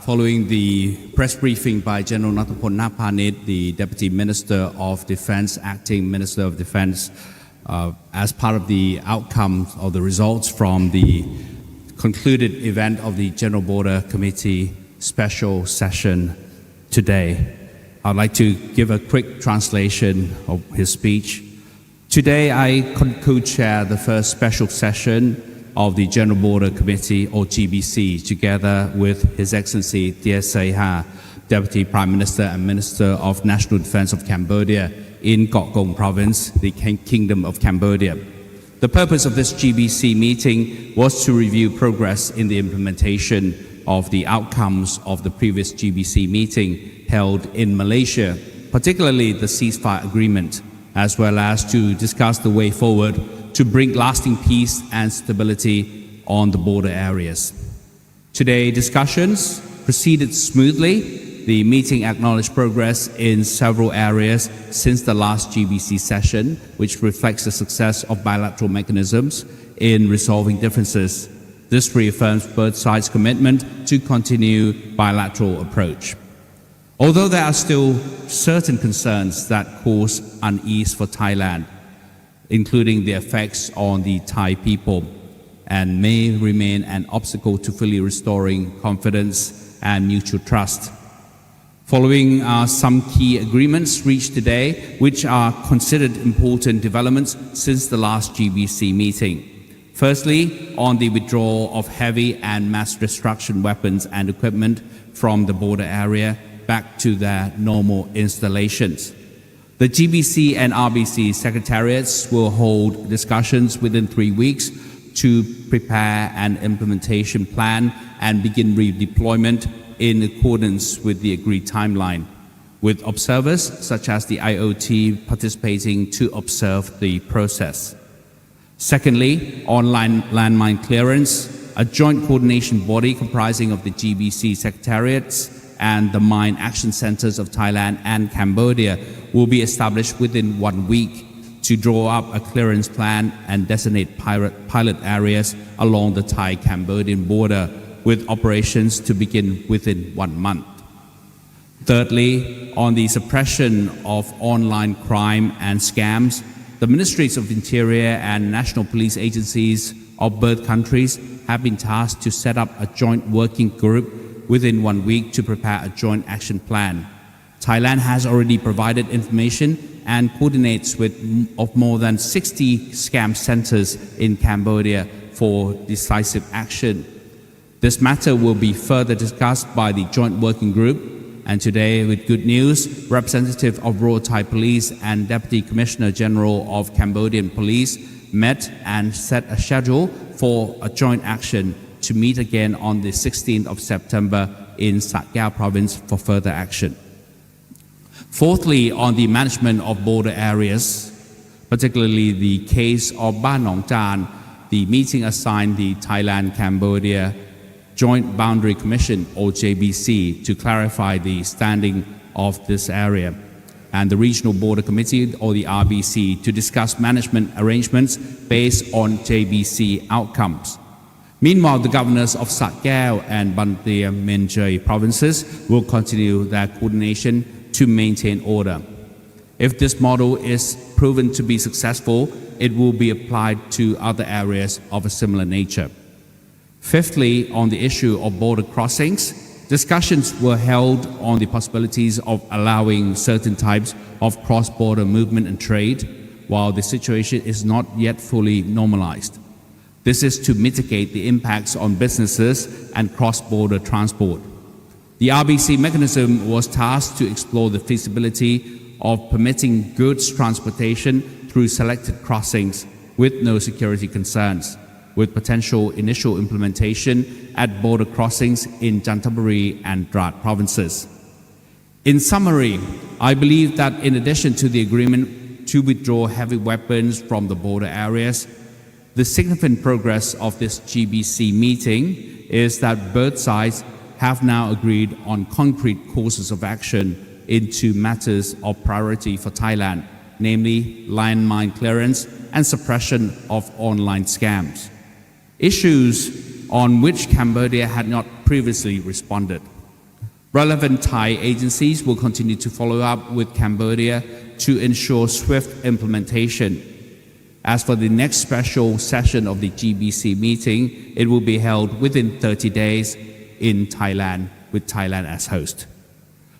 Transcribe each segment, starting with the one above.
Following the press briefing by General Nathapol Napanit, the Deputy Minister of Defense, Acting Minister of Defense, as part of the outcome of the results from the concluded event of the General Border Committee special session today. I'd like to give a quick translation of his speech. Today, I co-chair the first special session of the General Border Committee, or GBC, together with His Excellency Tia Saiha, Deputy Prime Minister and Minister of National Defense of Cambodia in Koh Kong Province, the Kingdom of Cambodia. The purpose of this GBC meeting was to review progress in the implementation of the outcomes of the previous GBC meeting held in Malaysia, particularly the ceasefire agreement, as well as to discuss the way forward to bring lasting peace and stability on the border areas. Today, discussions proceeded smoothly. The meeting acknowledged progress in several areas since the last GBC session, which reflects the success of bilateral mechanisms in resolving differences. This reaffirms both sides' commitment to continue bilateral approach. Although there are still certain concerns that cause unease for Thailand, including the effects on the Thai people, and may remain an obstacle to fully restoring confidence and mutual trust. Following are some key agreements reached today, which are considered important developments since the last GBC meeting. Firstly, on the withdrawal of heavy and mass destruction weapons and equipment from the border area back to their normal installations. The GBC and RBC secretariats will hold discussions within 3 weeks to prepare an implementation plan and begin redeployment in accordance with the agreed timeline, with observers such as the IOT participating to observe the process. Secondly, online landmine clearance, a joint coordination body comprising of the GBC secretariats and the Mine Action Centers of Thailand and Cambodia will be established within 1 week to draw up a clearance plan and designate pilot areas along the Thai-Cambodian border, with operations to begin within 1 month. Thirdly, on the suppression of online crime and scams, the Ministries of Interior and national police agencies of both countries have been tasked to set up a joint working group within 1 week to prepare a joint action plan. Thailand has already provided information and coordinates with more than 60 scam centers in Cambodia for decisive action. This matter will be further discussed by the joint working group, and today, with good news, representative of Royal Thai Police and Deputy Commissioner General of Cambodian Police met and set a schedule for a joint action to meet again on the 16th of September in Sat Kheo Province for further action. Fourthly, on the management of border areas, particularly the case of Ban Nong Chan, the meeting assigned the Thailand-Cambodia Joint Boundary Commission, or JBC, to clarify the standing of this area, and the Regional Border Committee, or the RBC, to discuss management arrangements based on JBC outcomes. Meanwhile, the governors of Sat Kheo and Ban Tia Menchai provinces will continue their coordination to maintain order. If this model is proven to be successful, it will be applied to other areas of a similar nature. Fifthly, on the issue of border crossings, discussions were held on the possibilities of allowing certain types of cross-border movement and trade, while the situation is not yet fully normalized. This is to mitigate the impacts on businesses and cross-border transport. The RBC mechanism was tasked to explore the feasibility of permitting goods transportation through selected crossings with no security concerns, with potential initial implementation at border crossings in Chanthaburi and Drat provinces. In summary, I believe that in addition to the agreement to withdraw heavy weapons from the border areas, the significant progress of this GBC meeting is that both sides have now agreed on concrete courses of action into matters of priority for Thailand, namely landmine clearance and suppression of online scams, issues on which Cambodia had not previously responded. Relevant Thai agencies will continue to follow up with Cambodia to ensure swift implementation. As for the next special session of the GBC meeting, it will be held within 30 days in Thailand, with Thailand as host.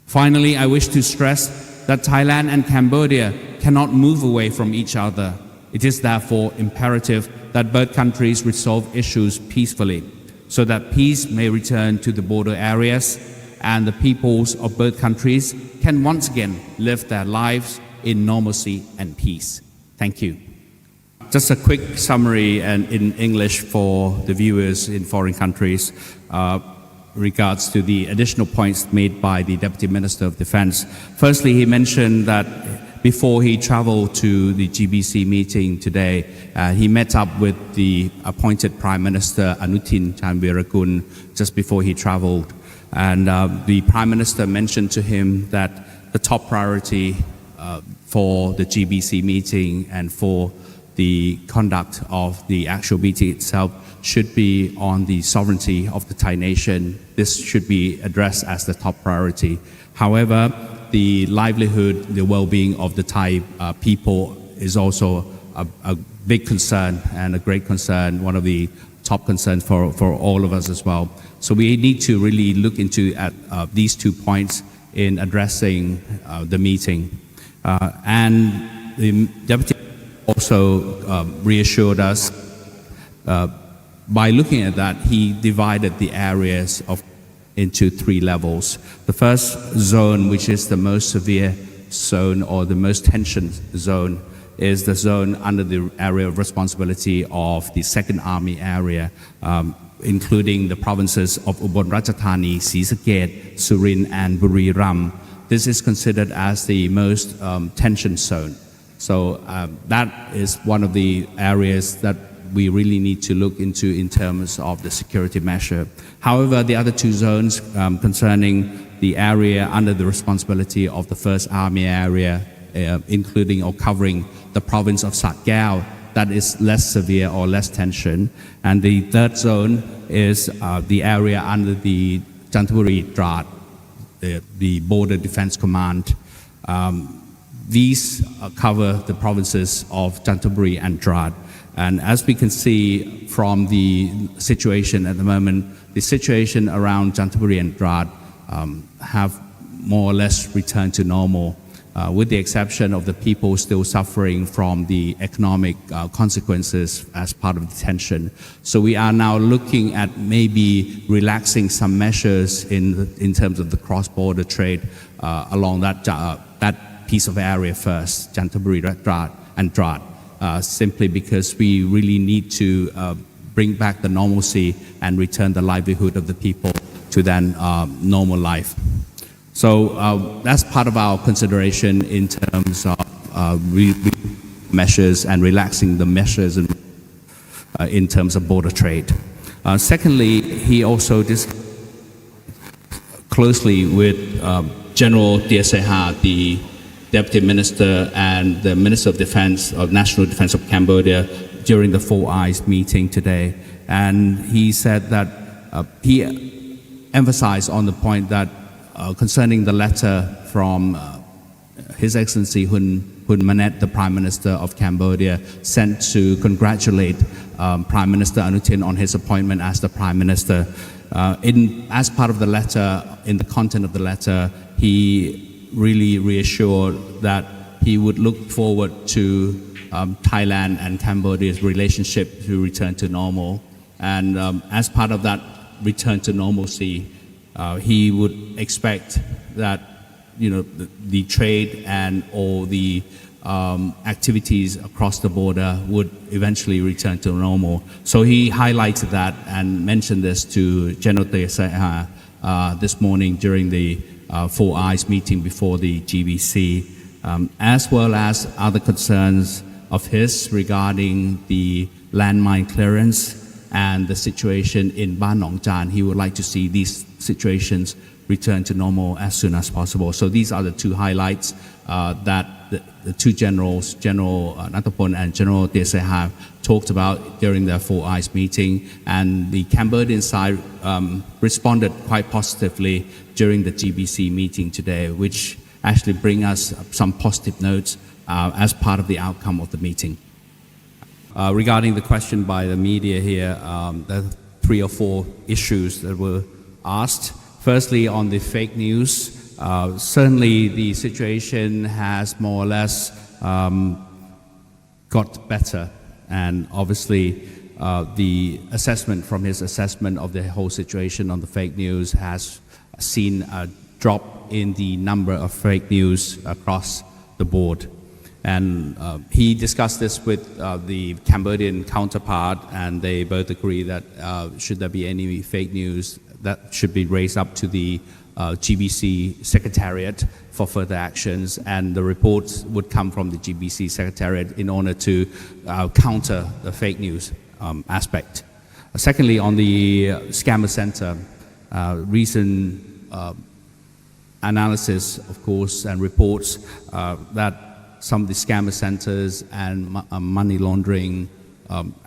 Finally, I wish to stress that Thailand and Cambodia cannot move away from each other. It is therefore imperative that both countries resolve issues peacefully, so that peace may return to the border areas and the peoples of both countries can once again live their lives in normalcy and peace. Thank you. Just a quick summary and in English for the viewers in foreign countries regards to the additional points made by the Deputy Minister of Defense. Firstly, he mentioned that before he traveled to the GBC meeting today, he met up with the appointed Prime Minister Anutin Chanvirakul just before he traveled. And the Prime Minister mentioned to him that the top priority for the GBC meeting and for the conduct of the actual meeting itself should be on the sovereignty of the Thai nation. This should be addressed as the top priority. However, the livelihood, the well-being of the Thai people is also a big concern and a great concern, one of the top concerns for all of us as well. So we need to really look into these 2 points in addressing the meeting. And the Deputy also reassured us by looking at that, he divided the areas into 3 levels. The first zone, which is the most severe zone or the most tension zone, is the zone under the area of responsibility of the 2nd Army area, including the provinces of Ubon Ratchathani,ศรีสะเกษ Surin and Buriram. This is considered as the most tension zone. So that is one of the areas that we really need to look into in terms of the security measure. However, the other 2 zones concerning the area under the responsibility of the 1st Army area, including or covering the province of Sat Khao, that is less severe or less tension. And the 3rd zone is the area under the Chanthaburi Drat, the Border Defense Command. These cover the provinces of Chanthaburi and Drat. And as we can see from the situation at the moment, the situation around Chanthaburi and Drat have more or less returned to normal, with the exception of the people still suffering from the economic consequences as part of the tension. So we are now looking at maybe relaxing some measures in terms of the cross-border trade along that piece of area first, Chanthaburi, Drat and Drat. Simply because we really need to bring back the normalcy and return the livelihood of the people to then normal life. So that's part of our consideration in terms of measures and relaxing the measures in terms of border trade. Secondly, he also discussed closely with General Desaha, the Deputy Minister and the Minister of Defense, of National Defense of Cambodia, during the Four Eyes meeting today. And he said that he emphasized on the point that concerning the letter from His Excellency Hun Manet, the Prime Minister of Cambodia, sent to congratulate Prime Minister Anutin on his appointment as the Prime Minister. As part of the letter, in the content of the letter, he really reassured that he would look forward to Thailand and Cambodia's relationship to return to normal. And as part of that return to normalcy, he would expect that the trade and all the activities across the border would eventually return to normal. So he highlighted that and mentioned this to General Desaha this morning during the Four Eyes meeting before the GBC, as well as other concerns of his regarding the landmine clearance and the situation in Ban Nong Chan. He would like to see these situations return to normal as soon as possible. So these are the 2 highlights that the two generals, General Natapon and General Desai, talked about during their Four Eyes meeting, and the Cambodian side responded quite positively during the GBC meeting today, which actually bring us some positive notes as part of the outcome of the meeting. Regarding the question by the media here, there are 3 or 4 issues that were asked. Firstly, on the fake news, certainly the situation has more or less got better, and obviously the assessment from his assessment of the whole situation on the fake news has seen a drop in the number of fake news across the board. And he discussed this with the Cambodian counterpart, and they both agree that should there be any fake news, that should be raised up to the GBC Secretariat for further actions, and the reports would come from the GBC Secretariat in order to counter the fake news aspect. Secondly, on the Scammer Center, recent analysis, of course, and reports that some of the scammer centers and money laundering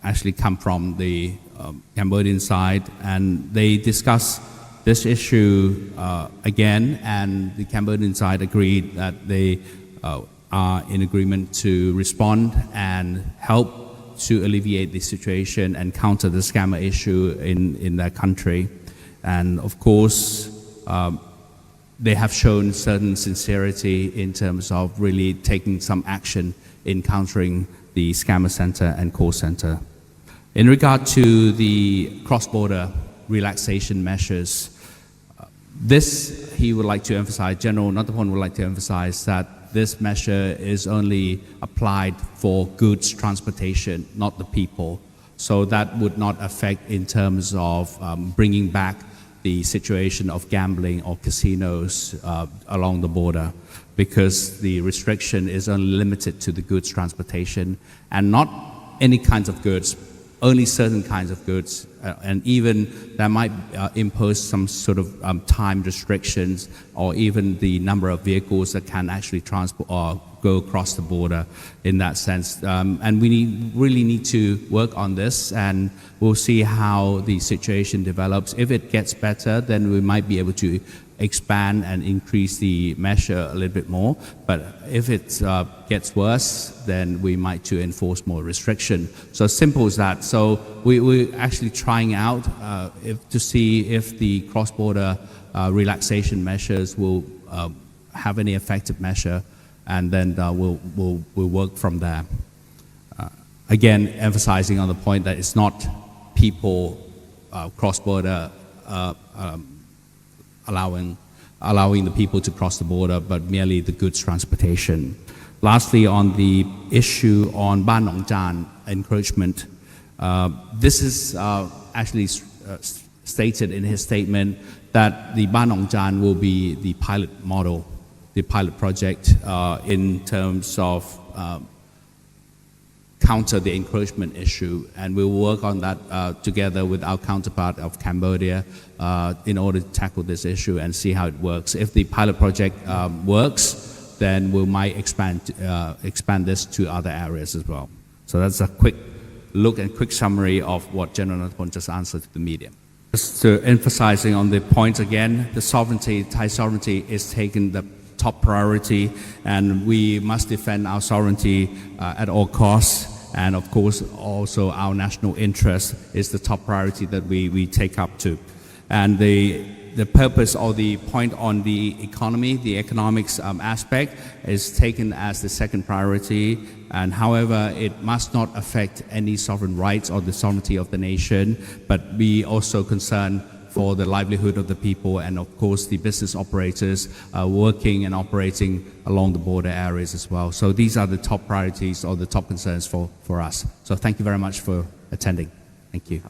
actually come from the Cambodian side, and they discuss this issue again, and the Cambodian side agreed that they are in agreement to respond and help to alleviate the situation and counter the scammer issue in their country. And of course, they have shown certain sincerity in terms of really taking some action in countering the scammer center and call center. In regard to the cross-border relaxation measures, this he would like to emphasize, General Natapon would like to emphasize that this measure is only applied for goods transportation, not the people. So that would not affect in terms of bringing back the situation of gambling or casinos along the border, because the restriction is only limited to the goods transportation and not any kinds of goods, only certain kinds of goods, and even that might impose some sort of time restrictions, or even the number of vehicles that can actually transport or go across the border in that sense. And we really need to work on this, and we'll see how the situation develops. If it gets better, then we might be able to expand and increase the measure a little bit more. But if it gets worse, then we might to enforce more restriction. So simple as that. So we're actually trying out to see if the cross-border relaxation measures will have any effective measure, and then we'll work from there. Again, emphasizing on the point that it's not people cross-border allowing the people to cross the border, but merely the goods transportation. Lastly, on the issue on Ban Nong Jan encroachment, this is actually stated in his statement that the Ban Nong Jan will be the pilot model, the pilot project in terms of counter the encroachment issue, and we'll work on that together with our counterpart of Cambodia in order to tackle this issue and see how it works. If the pilot project works, then we might expand this to other areas as well. So that's a quick look and quick summary of what General Natapon just answered to the media. Just to emphasizing on the point again, the sovereignty, Thai sovereignty is taken the top priority, and we must defend our sovereignty at all costs. And of course, also our national interest is the top priority that we take up to. And the purpose or the point on the economy, the economics aspect is taken as the second priority. And however, it must not affect any sovereign rights or the sovereignty of the nation, but be also concerned for the livelihood of the people, and of course the business operators working and operating along the border areas as well. So these are the top priorities or the top concerns for us. So thank you very much for attending. Thank you.